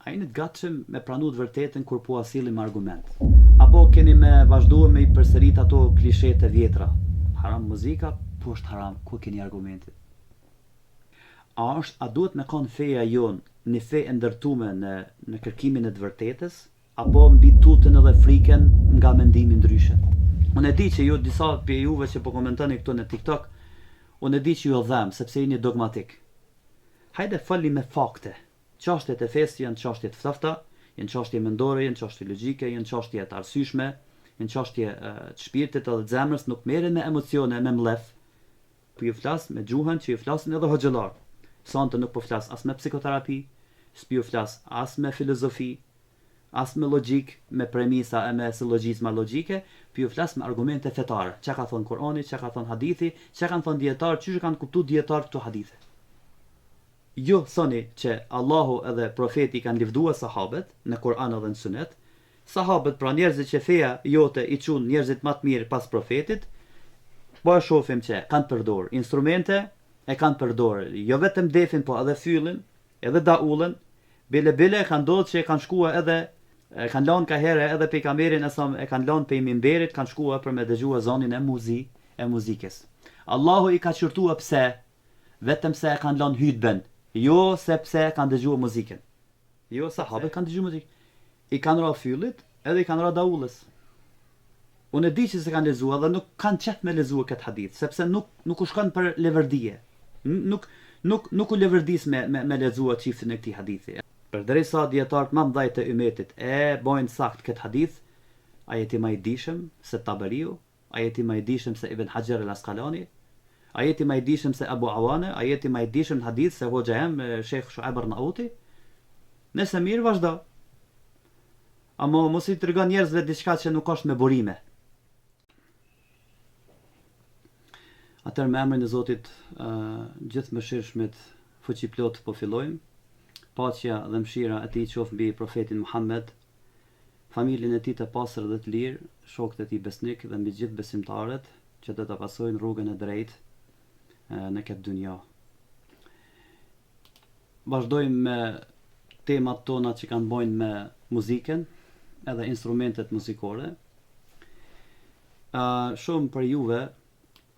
A jeni të gatshëm me pranu të vërtetën kur po asillim argument? Apo keni me vazhduar me i përsërit ato klishet e vjetra? Haram muzika, po është haram, ku keni argumentin? A duhet me kon feja jon një fe e ndërtume në kërkimin e të vërtetës, apo mbi tutën edhe friken nga mendimi ndryshe? Unë e di që ju disa për juve që po komentoni këtu në TikTok, unë e di që ju dhem sepse jeni dogmatik. Hajde falni me fakte. Çështjet e fesë janë çështje të ftofta, janë çështje mendore, janë çështje logjike, janë çështje të arsyeshme, janë çështje të shpirtit edhe të zemrës, nuk merren me emocione, me mlef. Po ju flas me gjuhën që ju flasin edhe hoxhallar. Sonte nuk po flas as me psikoterapi, s'po ju flas as me filozofi, as me logjik, me premisa e me silogjizma logjike, po ju flas me argumente fetare. Çka ka thënë Kurani, çka ka thënë hadithi, çka kanë thënë dietar, çish kanë kuptuar dietar këto hadithe. Jo thoni që Allahu edhe profeti kanë livdua sahabët në Kur'an edhe në Sunet, sahabët pra njerëzit që feja jote i çun njerëzit më të mirë pas profetit, po e shohim që kanë përdor instrumente, e kanë përdor jo vetëm defin, po edhe fyllin, edhe daullën, bile kanë ndodhur që kanë shkuar edhe kanë lënë ka herë edhe pejgamberin e kanë lënë pe mimberit, kanë shkuar për me dëgjuar zonin e muzikës. Allahu i ka çurtuar pse? Vetëm se e kanë lënë hutben. Jo sepse kanë dëgjuar muzikën. Jo, sahabët kanë dëgjuar muzikën. I kanë ra fyllit, edhe i kanë ra daullës. Unë e di që se kanë lexuar dhe nuk kanë qef me lexuar këtë hadith, sepse nuk u shkon për leverdije. Nuk u leverdis me lexuar çiftin e këtij hadithi. Përderisa dietarët më mëdhej të ummetit e bojnë sakt këtë hadith, a jeti më i dijshëm se Tabariu, a jeti më i dijshëm se Ibn Hajar al-Asqalani, a jeti më i dijshëm se Abu Awane, a jeti më i dijshëm në hadith se hoxha em Sheikh Shuaib Arnauti? Nëse mirë vazhdo. Amo mos i tregon njerëzve diçka që nuk është me burime. Atëherë me emrin e Zotit gjithë mëshirshmit fuqiplot po fillojmë. Paqja dhe mëshira e tij qoftë mbi profetin Muhammed, familjen e tij të pastër dhe të lirë, shokët e tij besnik dhe mbi gjithë besimtarët që do ta pasojnë rrugën e drejtë në këtë dunja. Vazhdojmë me temat tona që kanë bojnë me muzikën edhe instrumentet muzikore. Shumë për juve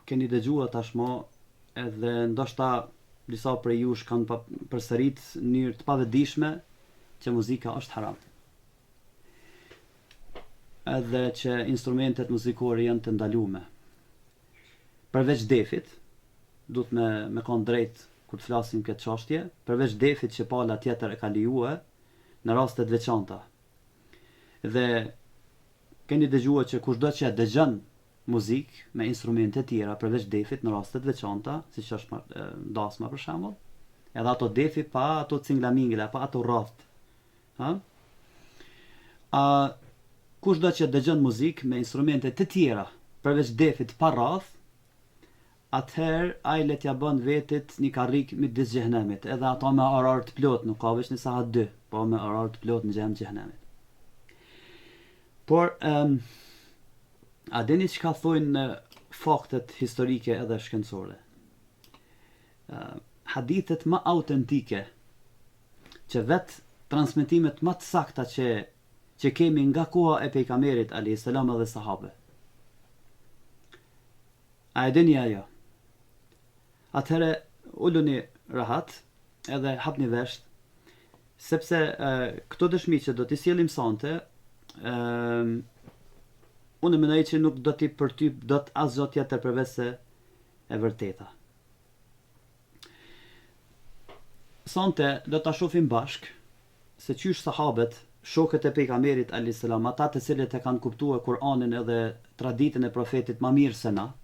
keni dëgjuar tashmë edhe ndoshta disa prej jush kanë përsërit në mënyrë të pavetdijshme që muzika është haram. Edhe që instrumentet muzikore janë të ndaluara. Përveç defit, duhet me kon drejt kur të flasim këtë çështje, përveç defit që pala tjetër e ka lejuar në raste të veçanta. Dhe keni dëgjuar që kushdo që dëgjon muzikë me instrumente tjera përveç defit në raste të veçanta, siç është dasma për shembull, edhe ato defi pa ato cinglamingla, pa ato rroft. Kushdo që dëgjon muzikë me instrumente të tjera përveç defit pa rroft, atëherë ai le t'ja bën vetit një karrik midis xhehenemit, edhe ato me orar të plot, nuk ka veç në sahat 2, po me orar të plot në xhehenemit. Por a dini çka thojnë faktet historike edhe shkencore? Hadithet më autentike, që vetë transmetimet më të sakta që kemi nga koha e pejgamberit alayhis salam dhe sahabe. A e dini ajo? Atëherë uluni rahat edhe hapni vesh, sepse këto dëshmi që do t'i sjellim sonte, unë mendoj që nuk do t'i përtyp dot asgjë tjetër përveç se e vërteta. Sonte do ta shohim bashk se çysh sahabët, shokët e pejgamberit alayhis salam, ata të cilët e kanë kuptuar Kur'anin edhe traditën e profetit më mirë se na,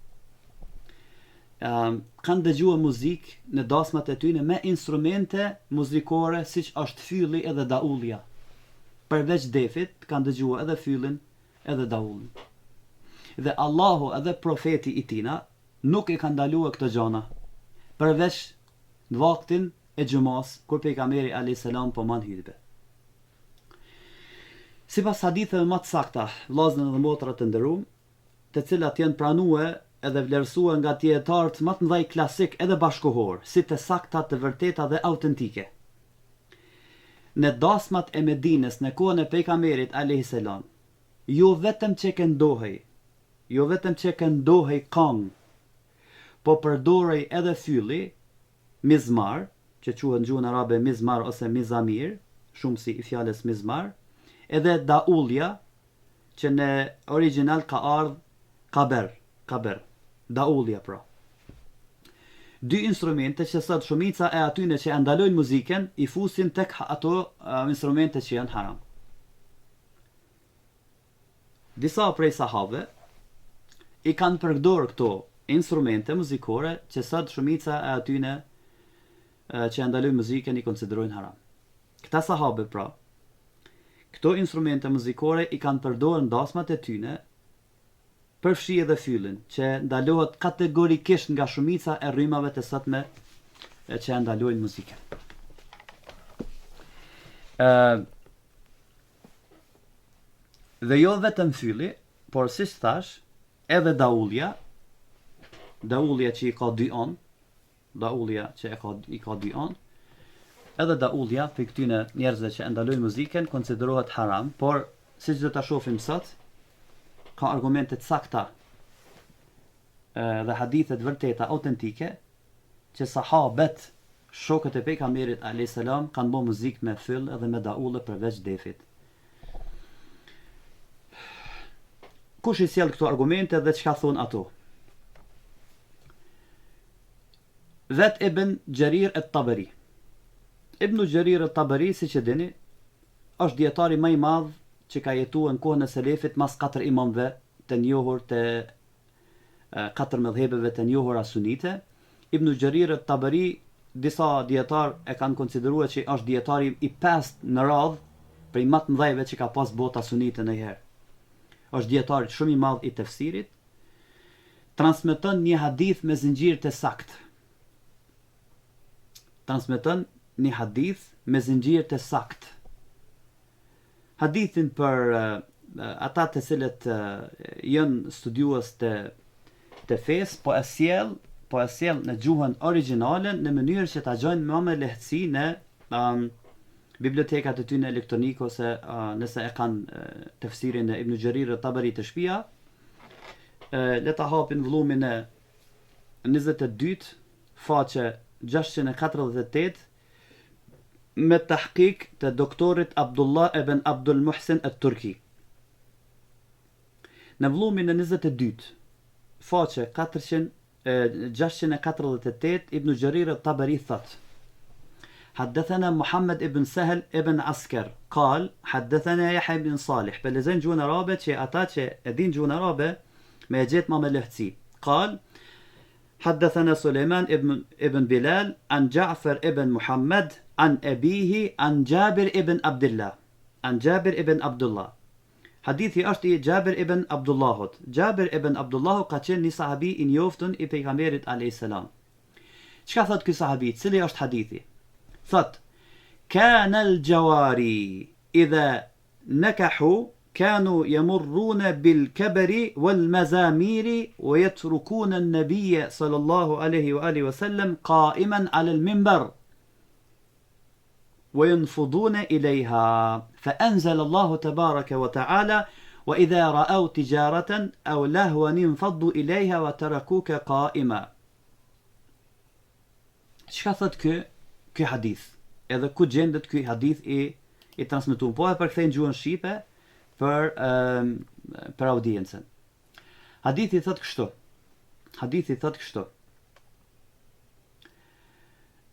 kanë dëgjuar muzikë në dasmat e tyre me instrumente muzikore siç është fylli edhe daullja. Përveç defit kanë dëgjuar edhe fyllin edhe daullin. Dhe Allahu edhe profeti i tina nuk e kanë ndaluar këto gjëra, përveç në vaktin e xhumas kur pejgamberi alayhis salam po man hutbe. Sipas haditheve më të sakta, vllazën dhe motrat të nderuar, të cilat janë pranuar edhe vlerësuar nga dietarët më të mëdhej klasik edhe bashkohor, si të sakta, të vërteta dhe autentike. në dasmat e Medinës në kohën e pejgamberit alayhis salam, jo vetëm që këndohej këngë, po përdorej edhe fylli, mizmar, që quhet në gjuhën arabe mizmar ose mizamir, shumë si i fjalës mizmar, edhe daulja, që në original ka ardhur kaber, daulja pra. Dy instrumente që sot shumica e atyne që ndalojnë muzikën i fusin tek ato instrumente që janë haram. Disa prej sahabëve i kanë përdorur këto instrumente muzikore që sot shumica e atyne që ndalojnë muzikën i konsiderojnë haram. Këta sahabë pra, këto instrumente muzikore i kanë përdorur në dasmat e tyne, përfshi edhe fyllin, që ndalohet kategorikisht nga shumica e rrymave të sotme që ndalojnë muzikën. Dhe jo vetëm fylli, por si thash, edhe daulja që i ka dy anë, edhe daulja për këtyne njerëzve që ndalojnë muzikën konsiderohet haram, por siç do ta shohim sot, ka argumente të sakta dhe hadithe të vërteta autentike që sahabët, shokët e pejgamberit alayhis salam, kanë bërë muzikë me fyll edhe me daulle përveç defit. Kush i sjell këto argumente dhe çka thon ato? Vet Ibn Jarir at-Tabari. Ibn Jarir at-Tabari, siç e dini, është dietari më i madh që ka jetuar në kohën e selefit mas 4 imamëve të njohur të 4 mëdhëbeve të njohura sunite. Ibn Jarir at-Tabari, disa dietar e kanë konsideruar që është dietari i 5 në radhë prej më të mëdhëve që ka pas bota sunite ndonjëherë. Është dietar shumë i madh i tefsirit. Transmeton një hadith me zinxhir të saktë. Hadithin për ata të cilët janë studiues të fesë, po e sjell në gjuhën origjinale në mënyrë që ta gjojnë më me lehtësi në bibliotekat e tyre elektronike ose nëse e kanë tefsirin e Ibn Jarir at-Tabari të shtëpia, le ta hapin vëllumin e 22, faqe 648, me tahqiq të doktorit Abdullah ibn Abdul Muhsin at-Turki. Në vëllumin e 22, faqe 648, Ibn Jarir at-Tabari thot: حدثنا محمد ابن سهل ابن عسكر قال حدثنا يحيى بن صالح. بلزين جون رابع شي اتاتشي ادين جون رابع ما جيت ما ملحتي. قال حدثنا سليمان ابن بلال عن جعفر ابن محمد عن أبيه عن جابر ابن عبد الله. حديثي اشتي جابر ابن عبد الله. جابر ابن عبد الله ka qenë një sahabi i njoftun i pejgamberit alayhis salam. Çka thot ky sahabi? Cili është hadithi? Thot: كان الجواري إذا نكحوا كانوا يمرون بالكبر والمزامير ويتركون النبي صلى الله عليه وآله وسلم قائما على المنبر وينفضون إليها فأنزل الله تبارك وتعالى: وإذا رأوا تجارة أو لهوا انفضوا إليها وتركوك قائما. Çka thot ky hadith? Edhe ku gjendet ky hadith i transmetuar? Po e përkthejnë gjuhën shqipe për audiencën. Hadithi thot kështu.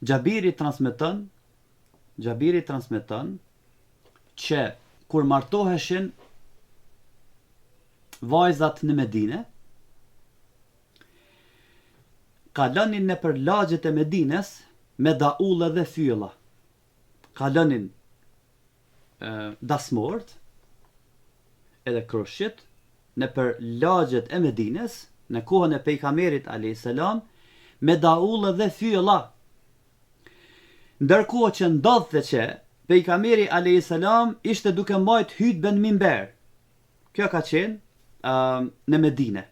Gjabiri transmeton që kur martoheshin vajzat në Medine, kalonin nëpër lagjet e Medines me daulle dhe fylla. Kalonin dasmort edhe kroshit nëpër lagjet e Medines në kohën e pejgamberit alayhis salam me daulle dhe fylla. Ndërkohë që ndodhte që pejgamberi alayhis salam ishte duke mbajt hutben minber. Kjo ka qenë në Medine.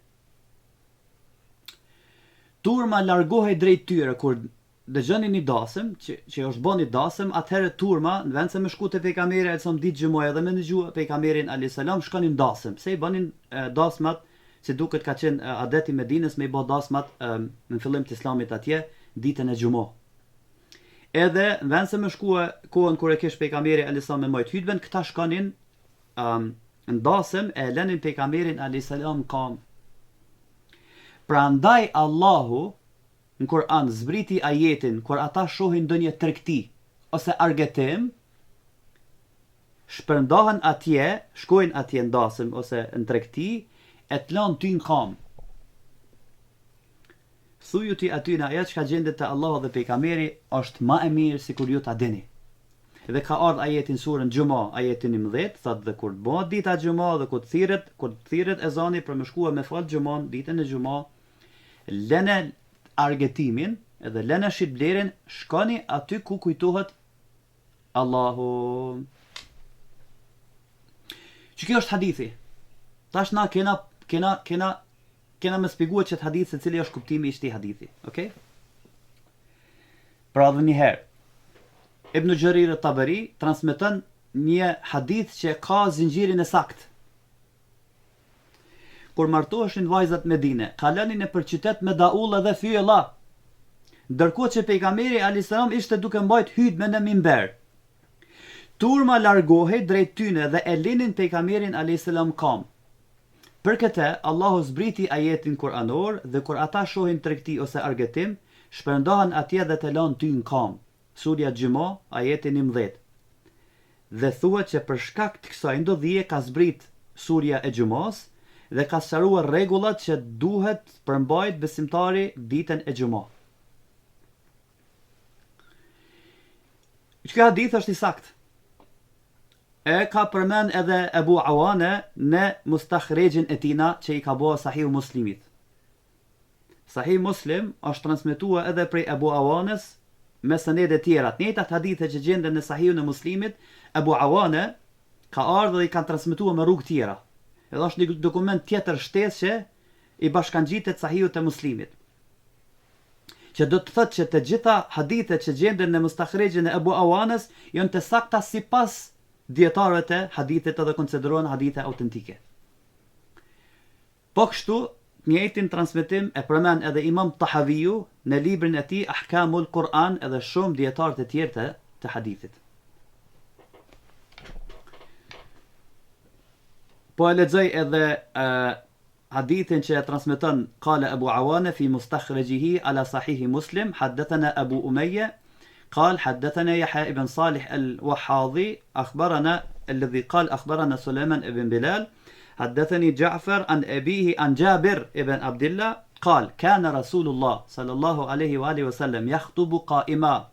Turma largohej drejt tyre kur dëgjoni një dasëm që është bën një dasëm, atëherë turma në vend se më shku te pejgamberi e son ditë xhumoja dhe më dëgjua pejgamberin alayhis salam shkonin dasëm. Se i bënin dasmat, si duket ka qenë adeti i Medinës me i bë dasmat në fillim të Islamit atje ditën e xhumo. Edhe në vend se më shkua kohën kur e kish pejgamberi alayhis salam me mojt hutben, këta shkonin në dasëm e lënin pejgamberin alayhis salam kam. Prandaj Allahu në Kur'an zbriti ajetin kur ata shohin ndonjë tregti ose argëtim, shpërndahen atje, shkojnë atje në dasëm ose në tregti, e të lanë ty në kam. Thuju ti aty në ajet që ka gjendet të Allahu dhe pejgamberi është ma e mirë si kur ju ta dini. Dhe ka ardhur ajetin surën Gjuma, ajetin 11, thot dhe kur të bëhet dita Gjuma dhe kur të thirret ezani për më shkuar me fal Gjumon, ditën e Gjuma, lënë argëtimin edhe lënë shitblerin, shkoni aty ku kujtohet Allahu. Që kjo është hadithi. Tash na kena më shpjeguar që hadith se cili është kuptimi i këtij hadithi, okay? Pra edhe një herë, Ibn Jarir al-Tabari transmeton një hadith që ka zinxhirin e saktë. Kur martoheshin vajzat Medine, kalonin nëpër qytet me daulla dhe fylla. Ndërkohë që pejgamberi alayhis salam ishte duke mbajt hutben në minber. Turma largohej drejt tyne dhe e linin pejgamberin alayhis salam kam. Për këtë Allahu zbriti ajetin kuranor dhe kur ata shohin tregti ose argëtim, shpërndahen atje dhe të lanë ty në kam. Surja Gjuma, ajetin 11. Dhe thuhet që për shkak të kësaj ndodhie ka zbrit surja e Gjumas dhe ka sqaruar rregullat që duhet përmbajt besimtari ditën e Gjuma. Kjo hadith është i saktë. E ka përmend edhe Abu Awane në mustakhrejin e tina që i ka bërë Sahih Muslimit. Sahih Muslim është transmetuar edhe prej Abu Awanes me sanede tjera. Të njëjtat hadithe që gjenden në Sahihun e Muslimit, Abu Awane ka ardhur dhe i kanë transmetuar me rrugë tjera. Edhe është një dokument tjetër shtesë që i bashkangjitet Sahihut të Muslimit. Që do të thotë që të gjitha hadithet që gjenden në mustakhrejin e Abu Awanes janë të sakta sipas dietarëve të hadithit edhe konsiderohen hadithe autentike. Po kështu, njëjtin transmetim e përmend edhe Imam Tahaviu në librin e tij Ahkamul Quran edhe shumë dietarë të tjerë të hadithit. Po e lexoj edhe hadithin që e transmeton qala Abu Awane fi mustakhrajihi ala sahih Muslim, haddathana Abu Umayya قال حدثنا يحيى بن صالح الوحاضي أخبرنا الذي قال أخبرنا سليمان بن بلال حدثني جعفر عن أبيه عن جابر بن عبد الله قال كان رسول الله صلى الله عليه وآله وسلم يخطب قائما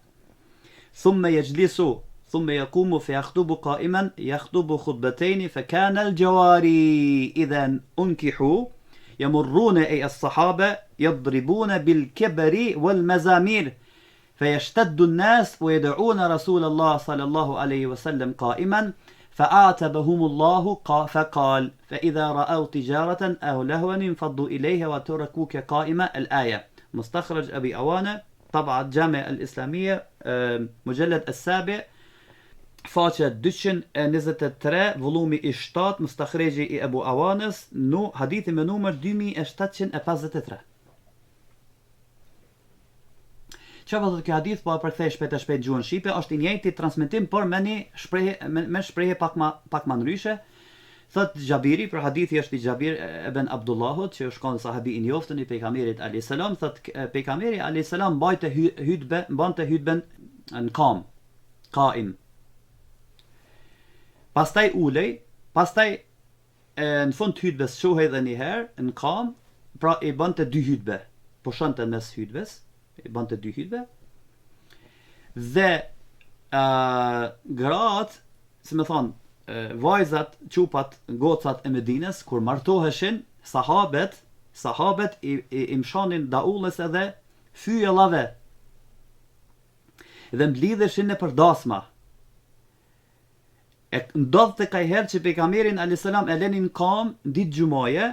ثم يجلس ثم يقوم فيخطب قائما يخطب خطبتين فكان الجواري إذا أنكحوا يمرون أي الصحابة يضربون بالكبر والمزامير فيشتد الناس ويدعون رسول الله صلى الله عليه وسلم قائما فأعتبهم الله فقال فإذا رأوا تجارة أو لهوا انفضوا إليها وتركوك قائمة الآية مستخرج أبي أوانة طبعة جامع الإسلامية مجلد السابع faqe 223 volumi i 7 mustakhrejji i Abu Awanes no hadithi me numër 2753. Çfarë thotë ky hadith, po e përkthej shpejt gjuhën shqipe, është i njëjti transmetim por me një shprehje pak më ndryshe. Thot Xhabiri, për hadithi është i Xhabir ibn Abdullahut, që është kon sahabi i njoftën i pejgamberit alayhis salam, thot pejgamberi alayhis salam mbante hutben në kam, qaim. Pastaj ulej, pastaj në fund të hutbes shohej edhe një herë në kam, pra i bante dy hutbe, po shonte mes hutbes, i bante dy hutbe. Dhe gratë, si më thon, vajzat, qupat, gocat e Medines kur martoheshin, sahabet i mshonin daullës edhe fyellave. Dhe mblidheshin nëpër dasma. E ndodhte kajherë që pejgamberin alayhis salam e lenin kam ditë gjumaje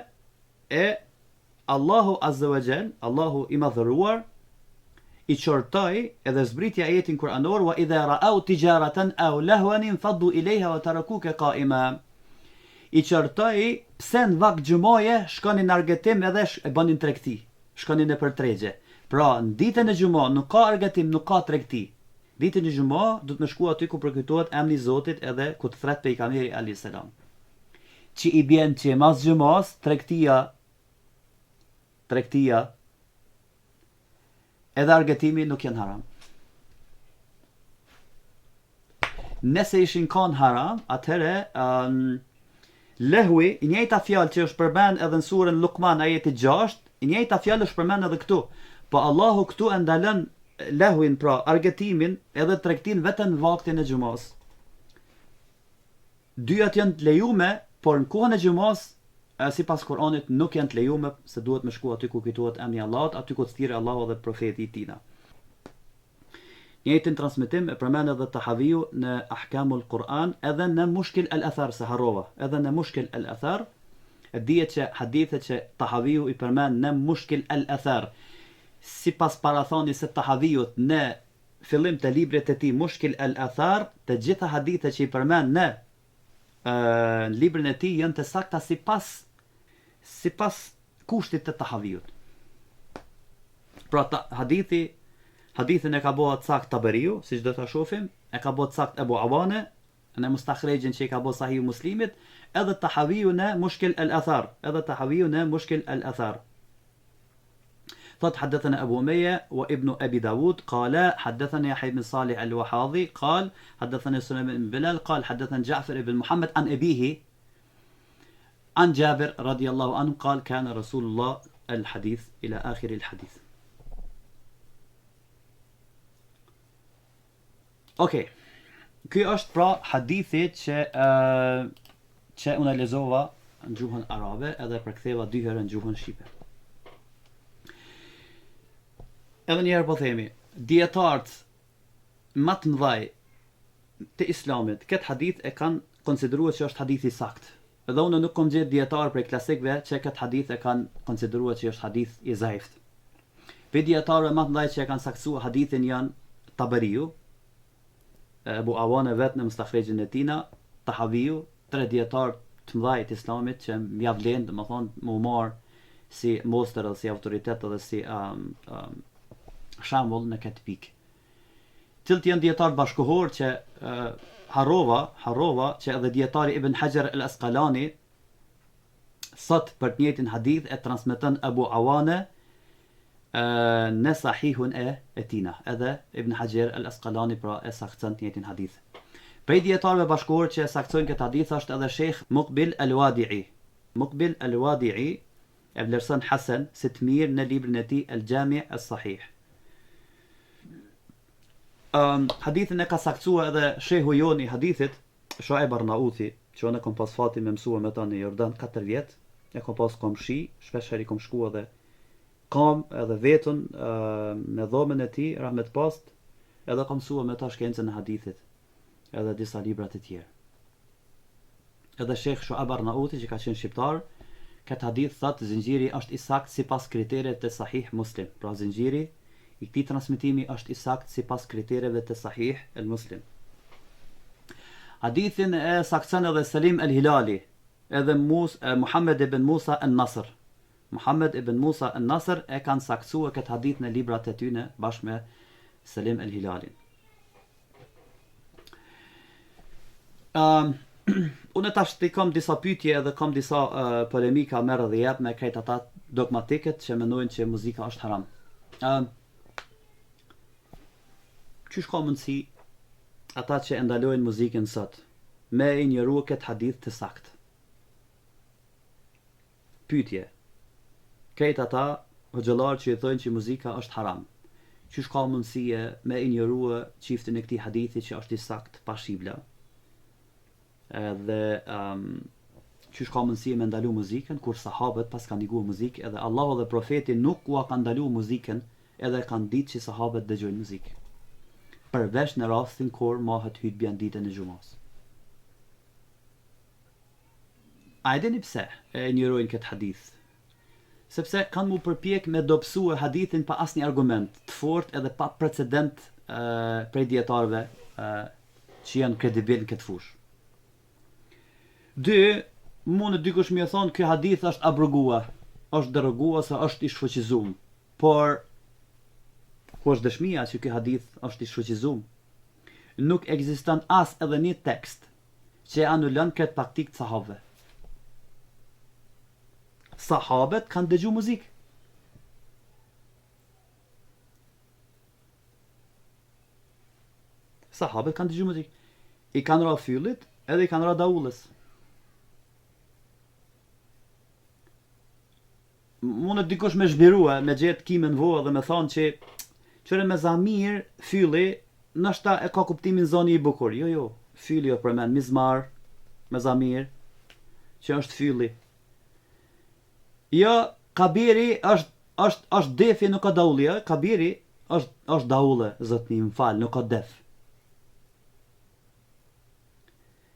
e Allahu Azza wa Jall, Allahu i madhëruar, i qortoi edhe zbriti ajetin kuranor wa idha ra'aw tijaratan aw lahwan infaddu ilayha wa tarakuka qa'ima. I qortoi pse në vakt xhumaje shkonin në argëtim edhe e bënin tregti, shkonin në përtregje. Pra, në ditën e xhumo nuk ka argëtim, nuk ka tregti. Ditën e xhumo do të më shku aty ku përkujtohet emri i Zotit edhe ku të thret pejgamberi alayhis salam. Që i bjen që mas xhumos tregtia edhe argëtimi nuk janë haram. Nëse ishin kanë haram, atëherë lehwi, i njëjta fjalë që është përmend edhe në surën Luqman ajeti 6, i njëjta fjalë është përmend edhe këtu. Po Allahu këtu e ndalon lehwin, pra argëtimin edhe tregtin vetëm në vaktin e xhumos. Dyat janë të lejume, por në kohën e xhumos sipas Kuranit nuk janë të lejume, se duhet me shku aty ku kujtohet emri i Allahut, aty ku thirrë Allahu dhe profeti i tij. Njëjtin transmetim e përmend edhe Tahaviu në Ahkamul Quran edhe në Mushkil al-Athar, se harrova, edhe në Mushkil al-Athar, e dihet që hadithet që Tahaviu i përmend në Mushkil al-Athar, sipas parathonis së Tahaviut në fillim të librit të tij Mushkil al-Athar, të gjitha hadithet që i përmend në librin e tij janë të sakta sipas kushtit të Tahaviut. Pra hadithin e ka bëu sakt Taberiu, siç do ta shohim, e ka bëu sakt Abu Awane në Mustakhrejin që i ka bëu Sahih Muslimit, edhe Tahaviu në Mushkil al-Athar. حدثنا أبو أمية وابن أبي داود قال حدثنا يحيى بن صالح الوحاضي قال حدثنا سليمان بن بلال قال حدثنا جعفر بن محمد عن أبيه عن جابر رضي الله عنه قال كان رسول الله الحديث إلى آخر الحديث. Okej. Ky është pra hadithi që unë lexova në gjuhën arabe edhe përktheva 2 herë në gjuhën shqipe. Edhe njerë po themi, dietarët më të mëdhej të islamit, këtë hadith e kanë konsideruar që është hadith i sakt. Edhe unë nuk kam gjetë dietar prej klasikëve që këtë hadith e kanë konsideruar që është hadith i zaift. Për dietarëve më të mëdhej që e kanë saktuar hadithin janë Taberiu, Abu Awane vetë në Mustakhrejin e tina, Tahaviu, 3 dietarë të mëdhej të islamit që m'ja vlen, domethënë më marr si mostër dhe si autoritet edhe si shembull në këtë pikë. Cilët janë dietar bashkohor që harrova që edhe dietari Ibn Hajar al-Asqalani sot për të njëjtin hadith e transmeton Abu Awane në Sahihun e tina, edhe Ibn Hajar al-Asqalani pra e sakton të njëjtin hadith. Prej dietarëve bashkohor që saktojnë këtë hadith është edhe Sheikh Muqbil al-Wadi'i. Muqbil al-Wadi'i e vlerëson Hasan si të mirë në librin e tij al-Jami' as-Sahih. Hadithin e ka saktuar edhe shehu joni hadithit, Shoaib Arnauti, që unë kam pas fatin me mësua me ta në Jordan 4 vjet, e kam pas komshi, shpesh herë kam shku edhe kam edhe vetën me dhomën e tij, rahmet past, edhe kam mësua me ta shkencën e hadithit, edhe disa libra të tjerë. Edhe Sheikh Shoaib Arnauti që ka qenë shqiptar, këtë hadith thotë zinxhiri është i saktë sipas kritereve të Sahih Muslim, pra zinxhiri i këtij transmetimi është i saktë sipas kritereve të Sahih al-Muslim. Hadithin e sakton edhe Salim al-Hilali, edhe Muhammed ibn Musa an-Nasr. Muhammed ibn Musa an-Nasr e kanë saktuar këtë hadith në librat e tyre bashkë me Salim al-Hilalin. Unë tash të kam disa pyetje edhe kam disa polemika merr dhe jap me këta ata dogmatikët që mendojnë që muzika është haram. Qysh ka mundësi ata që e ndalojnë muzikën sot me injoru këtë hadith të sakt? Pyetje. Këta ata hoxhallar që i thonë që muzika është haram. Qysh ka mundësi me injoru çiftin e këtij hadithi që është i sakt pa shibla? Edhe qysh ka mundësi me ndalu muzikën kur sahabët pas kanë ndikuar muzikë edhe Allahu dhe profeti nuk u kanë ndalu muzikën edhe kanë ditë që sahabët dëgjojnë muzikë. Përveç në rastin kur mohet hutbja në ditën e xumos. A e dini pse e injorojnë këtë hadith? sepse kanë mu përpjek me dobësue hadithin pa asnjë argument të fortë edhe pa precedent prej dietarëve që janë kredibil në këtë fushë. 2. Mund dikush më thonë ky hadith është abroguar, është deroguar ose është i shfuqizuar. Por ku është dëshmia që ky hadith është i shfuqizuar? Nuk ekziston as edhe një tekst që anulon këtë praktikë të sahabëve. Sahabët kanë dëgju muzikë. Sahabët kanë dëgju muzikë. I kanë ra fyllit edhe i kanë ra daullës. Mundet dikush me zhbirua, me gjetë kimen voa dhe me thonë që qëre me zamir, fylli, nështa e ka kuptimin zoni i bukur. Jo, fylli o përmen, mizmar, me zamir, që është fylli. Jo, kabiri është defi, nuk ka daulli, kabiri është daulle, zotni, më falë, nuk ka def.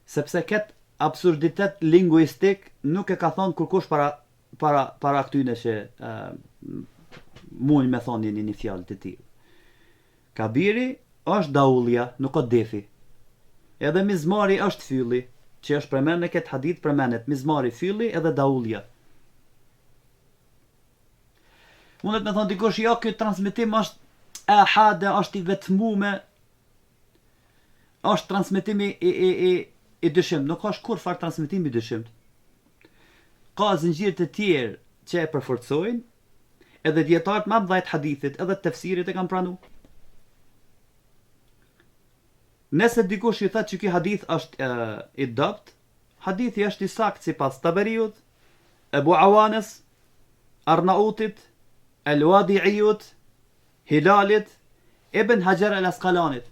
Sepse këtë absurditet linguistik nuk e ka thonë kërkush para këtyne që mund me thonë një fjallë të tillë. Kabiri është daullja, nuk ka defi. Edhe mizmari është fylli, që është përmen në këtë hadith përmenet mizmari, fylli edhe daullja. Mundet me thonë dikush, jo, këtë transmitim është ahade, është i vetmume, është transmitimi i dyshim. Nuk është kur farë transmitimi i dyshim. Ka zinxhir të tjerë që e përforcojnë, edhe dietarët më mëdhtë hadithit, edhe tefsirit e kanë pranu. Nëse dikush i thotë që ky hadith është i dopt, hadithi është i saktë sipas Taberiut, Ebu Awanes, Arnautit, El-Wadi'ijut, Hilalit, Ibn Hajar al-Asqalanit.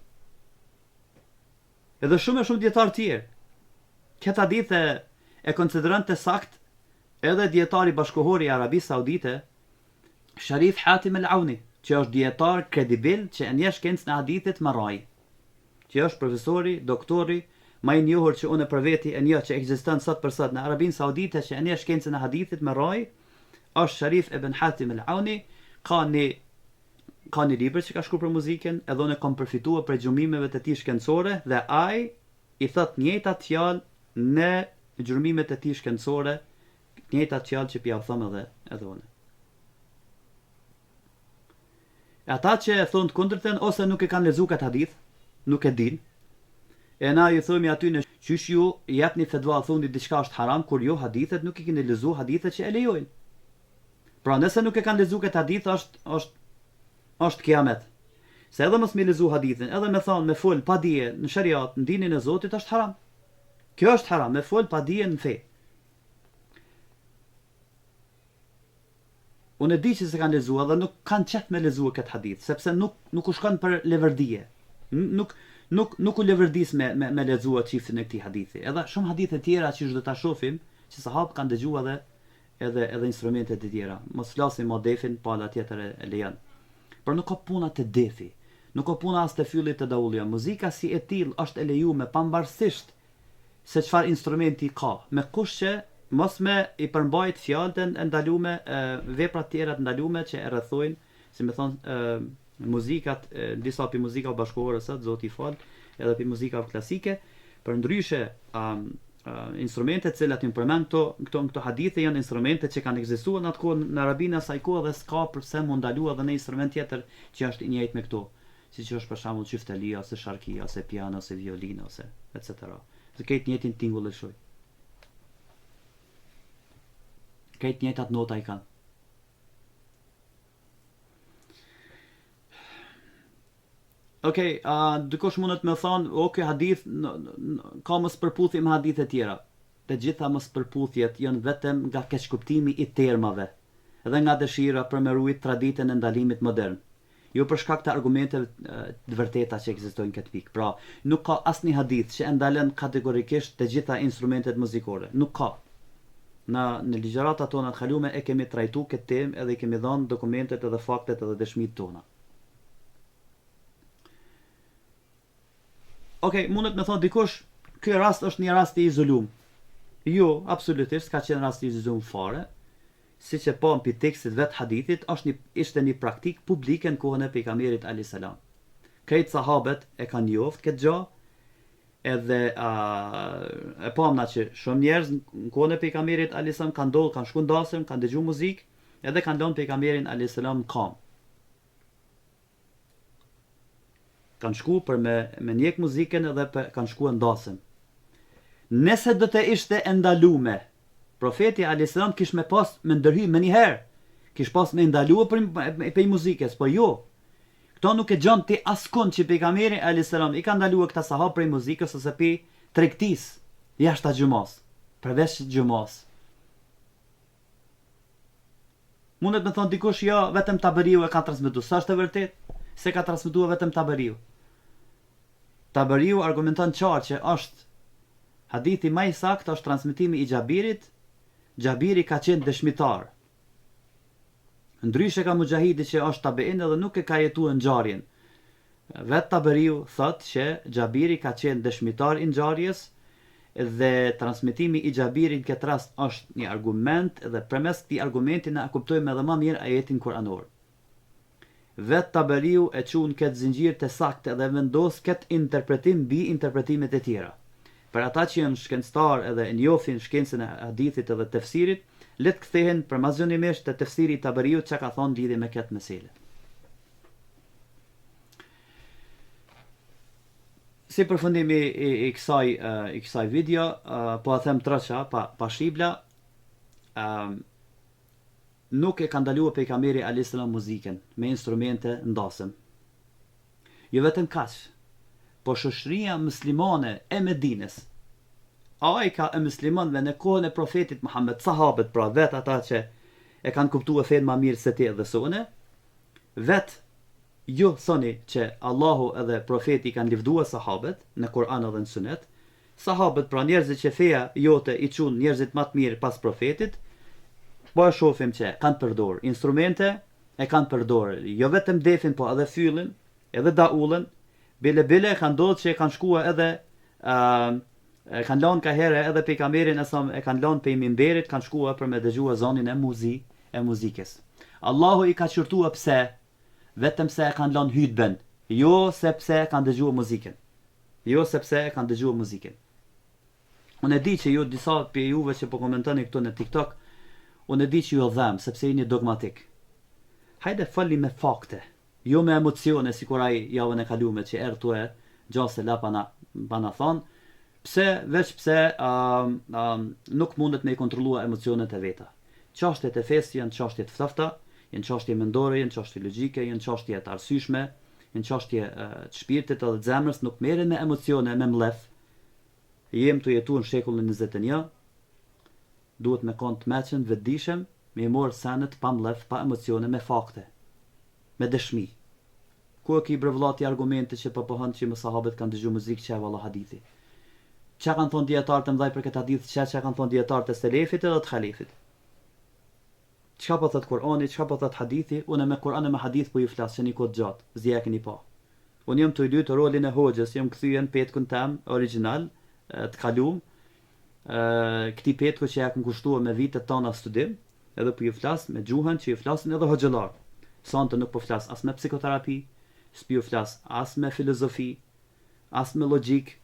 Edhe shumë dietarë tjerë. Këtë hadith e konsideron të sakt edhe dietari bashkohor i Arabisë Saudite, Sharif Hatim al-Auni, që është dietar kredibil që e njeh shkencën e hadithit me raj. Që është profesori, doktori, më i njohur që unë për veti e njeh që ekziston sot për sot në Arabinë Saudite që e njeh shkencën e hadithit me raj, është Sharif ibn Hatim al-Auni. Ka një libër që ka shkruar për muzikën, edhe unë kam përfituar prej gjurmimeve të tij shkencore dhe ai i thot njëjtat fjalë në gjurmimet e tij shkencore, njëjtat fjalë që pia u them edhe unë. Ata që e thonë të kundërtën ose nuk e kanë lexuar këtë hadith, nuk e din. E na ju themi aty në qysh ju japni fetva thoni diçka është haram kur jo hadithet nuk i keni lexuar hadithet që e lejojnë. Pra nëse nuk e kanë lexuar këtë hadith është kiamet. Se edhe mos me lexu hadithin, edhe me thonë me fol pa dije në shariat, në dinin e Zotit është haram. Kjo është haram, me fol pa dije në fe. Unë e di që se kanë lexuar dhe nuk kanë qef me lexuar këtë hadith, sepse nuk u shkon për leverdije. Nuk u leverdis me lexuar çiftin e këtij hadithi. Edhe shumë hadithe tjera që do ta shohim, që sahabët kanë dëgjuar edhe instrumentet e tjera. Mos flasim mo defin, pa ala tjetër e lejon. Por nuk ka puna të defi, nuk ka puna as të fyllit të daullia. Muzika si e tillë është e lejuar pavarësisht se çfarë instrumenti ka. Me kush që mos me i përmbajt fjalët e ndalume, veprat tjera të ndalume që e rrethojnë, si me thonë muzikat, disa pi muzika bashkëkohore sot, Zoti i fal, edhe pi muzika klasike, përndryshe instrumente të cilat ju përmend këto hadithe janë instrumente që kanë ekzistuar në atë kohë në Arabinë asaj kohe dhe s'ka pse mund ndaluar edhe në instrument tjetër që është i njëjtë me këto, siç është për shembull çiftelia ose sharkia ose piano ose violina ose etc. Të ketë njëjtin tingull e shoj. Këtë njëjtat nota i kanë. Okej, dikush mundet me thonë, ky hadith ka mos përputhje me hadithe tjera. Të gjitha mos përputhjet janë vetëm nga keqkuptimi i termave dhe nga dëshira për me ruajtur traditën e ndalimit modern. Jo për shkak të argumenteve të vërteta që ekzistojnë këtë pikë. Pra, nuk ka asnjë hadith që e ndalon kategorikisht të gjitha instrumentet muzikore. Nuk ka. Në ligjëratat tona të kaluara e kemi trajtuar këtë temë edhe i kemi dhënë dokumentet edhe faktet edhe dëshmitë tona. Okej, mundet me thonë dikush, ky rast është një rast i izoluar. Jo, absolutisht, ka qenë rast i izoluar fare, siç e pa mbi tekstit vet hadithit, ishte një praktik publike në kohën e pejgamberit alayhis salam. Krejt sahabët e kanë njoft këtë gjë, edhe e pamna që shumë njerëz në kohën e pejgamberit alayhis salam kanë ndodhur, kanë shkuar ndasëm, kanë dëgjuar muzikë, edhe kanë lënë pejgamberin alayhis salam në kam. Kanë shku për me njek muzikën edhe kanë shkuar ndasëm. Nëse do të ishte e ndalume, profeti alayhis salam kish me pas me ndërhy më një herë, kish pas me ndaluar për muzikës, po jo. Këto nuk e gjon ti askund që pejgamberi alayhis salam i ka ndaluar këta sahabë për muzikës ose për tregtisë jashtë xhumos, përveç xhumos. Mundet me thonë dikush, jo, vetëm Taberiu e ka transmetuar. Sa është e vërtet? Se ka transmetuar vetëm Taberiu. Taberiu argumenton qartë që është hadithi më i saktë është transmetimi i Xhabirit. Xhabiri ka qenë dëshmitar. Ndryshe ka Mujahidi që është tabein edhe nuk e ka jetuar ngjarjen. Vet Taberiu thotë që Xhabiri ka qenë dëshmitar i ngjarjes dhe transmetimi i Xhabirit në këtë rast është një argument dhe përmes këtij argumenti na kuptojmë edhe më mirë ajetin kuranor. Vet Taberiu e çon këtë zinxhir të saktë dhe vendos këtë interpretim mbi interpretimet e tjera. Për ata që janë shkencëtar edhe e njohin shkencën e hadithit edhe tefsirit, le të kthehen përmazgjonimisht te tefsiri i Taberiut çka ka thonë lidhje me këtë meselë. Si përfundimi i kësaj video, po a them troqa pa shibla, nuk e ka ndaluar pejgamberi alayhis salam muzikën me instrumente ndasëm. Jo vetëm kaq, po shoqëria muslimane e Medinës, ai ka e muslimanëve në kohën e profetit Muhammed, sahabët, pra vet ata që e kanë kuptuar fen më mirë se ti dhe sone, vet ju thoni që Allahu edhe profeti kanë livduar sahabët në Kur'an edhe në Sunet, sahabët pra njerëzit që feja jote i çun njerëzit më të mirë pas profetit, po e shohim që kanë përdor instrumente, e kanë përdor jo vetëm defin, po edhe fyllin, edhe daullën, bile kanë ndodhur që kanë shkuar edhe kanë lënë ka herë edhe pejgamberin e kanë lënë pe minberit, kanë shkuar për me dëgjuar zonin e muzikës. Allahu i ka çurtuar pse? Vetëm se e kanë lënë hutben, jo sepse kanë dëgjuar muzikën. Jo sepse e kanë dëgjuar muzikën. Unë e di që ju disa për juve që po komentoni këtu në TikTok, unë e di që ju dhem sepse jeni dogmatik. Hajde falni me fakte, jo me emocione sikur ai javën e kaluar që erdhë gjase la pana thon, pse nuk mundet me i kontrollua emocionet e veta. Çështjet e fesë janë çështje të ftohta, janë çështje mendore, janë çështje logjike, janë çështje të arsyeshme, janë çështje të shpirtit edhe të zemrës, nuk merren me emocione, me mlef. Jem të jetuar në shekullin 21, duhet me kon të meqen, vetëdijshëm, me marr senet pa mlef, pa emocione, me fakte, me dëshmi. Ku e ki brevllati argumente që pohon që sahabët kanë dëgjuar muzikë që valla hadithi. Çka kanë thonë dietarët e mëdhaj për këtë hadith, çka kanë thonë dietarët e selefit edhe të xhalifit. Çka po thot Kur'ani, çka po thot hadithi, unë me Kur'an e me hadith po ju flas që një kohë gjatë, zjekni pa. Unë jam të lut rolin e hoxhës, jam kthyen petkun tam original, të kalum, këtij petku që ja kam kushtuar me vitet tona studim, edhe po ju flas me gjuhën që ju flasin edhe hoxhallar. Sonte nuk po flas as me psikoterapi, s'po ju flas as me filozofi, as me logjik,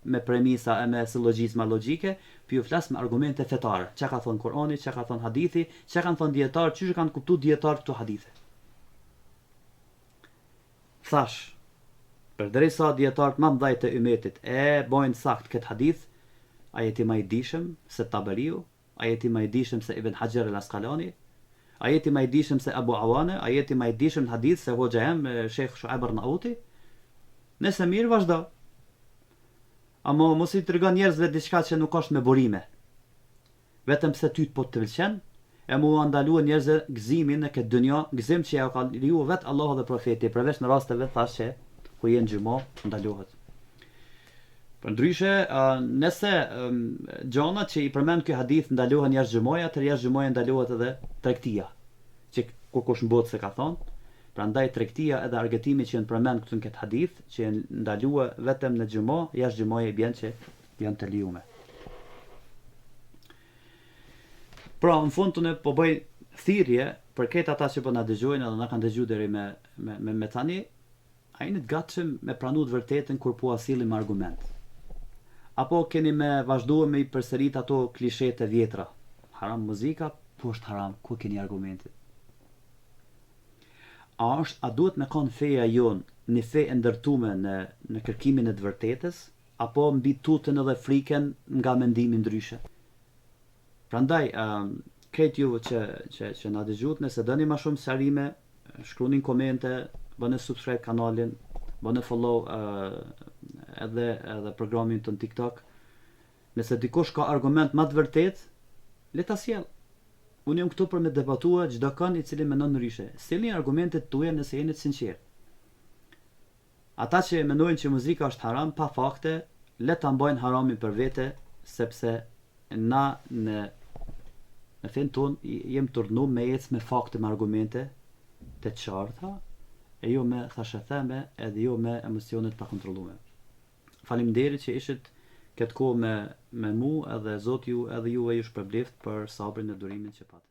me premisa e me silogjizma logjike, po ju flas me argumente fetare. Çka ka thon Kur'ani, çka ka thon hadithi, çka kanë thon dietar, çish kanë kuptuar dietar këto hadithe. Thash, përderisa dietarët më mëdhej të ummetit e bojnë sakt këtë hadith, a jeti më i dijshëm se Taberiu, a jeti më i dijshëm se Ibn Hajar al-Asqalani, a jeti më i dijshëm se Abu Awana, a jeti më i dijshëm hadith se hoxha em Sheikh Shuaib Arnauti? Nëse mirë vazhdo. Amo mos i tregon njerëzve diçka që nuk është me burime. Vetëm pse ty po të pëlqen, e mu ndaluar njerëzve gëzimin në këtë dynjë, gëzim që ja ka lejuar vet Allahu dhe profeti, përveç në rasteve thash që ku jenë xhumo ndalohet. Përndryshe, nëse gjona që i përmend ky hadith ndalohen jashtë xhumoja, atë jashtë xhumoja ndalohet edhe tregtia, që kush mbot se ka thonë. Prandaj tregtia edhe argëtimi që janë përmend këtu në këtë hadith, që janë ndaluar vetëm në xhumo, jashtë xhumoje bën që janë të lejuar. Pra, në fund unë po bëj thirrje për këtë ata që po na dëgjojnë edhe na kanë dëgjuar deri me tani, a jeni të gatshëm me pranu të vërtetën kur po asillim argument? Apo keni me vazhduar me i përsërit ato klishet e vjetra? Haram muzika, po është haram, ku keni argumentin? A duhet me kon feja jon një fe e ndërtume në kërkimin e të vërtetës, apo mbi tutën edhe frikën nga mendimi ndryshe? Prandaj, këtë juve që na dëgjut, nëse dëni ma shumë sqarime, shkruani komente, bëni subscribe kanalin, bëni follow edhe programin të në TikTok. Nëse dikush ka argument ma të vërtet, le ta sjell. Unë jam këtu për me debatua çdo kënd i cili mendon ndryshe. Sjellni argumentet tuaja nëse jeni të sinqert. Ata që mendojnë që muzika është haram pa fakte, le ta mbajnë haramin për vete, sepse na në fen ton jem turnu me ecë me fakte, me argumente të qarta, e jo me thashetheme edhe jo me emocionet pa kontrollume. Faleminderit që ishit këtë kohë me mu, edhe Zoti ju edhe juve ju shpërbleft për sabrin e durimin që pat.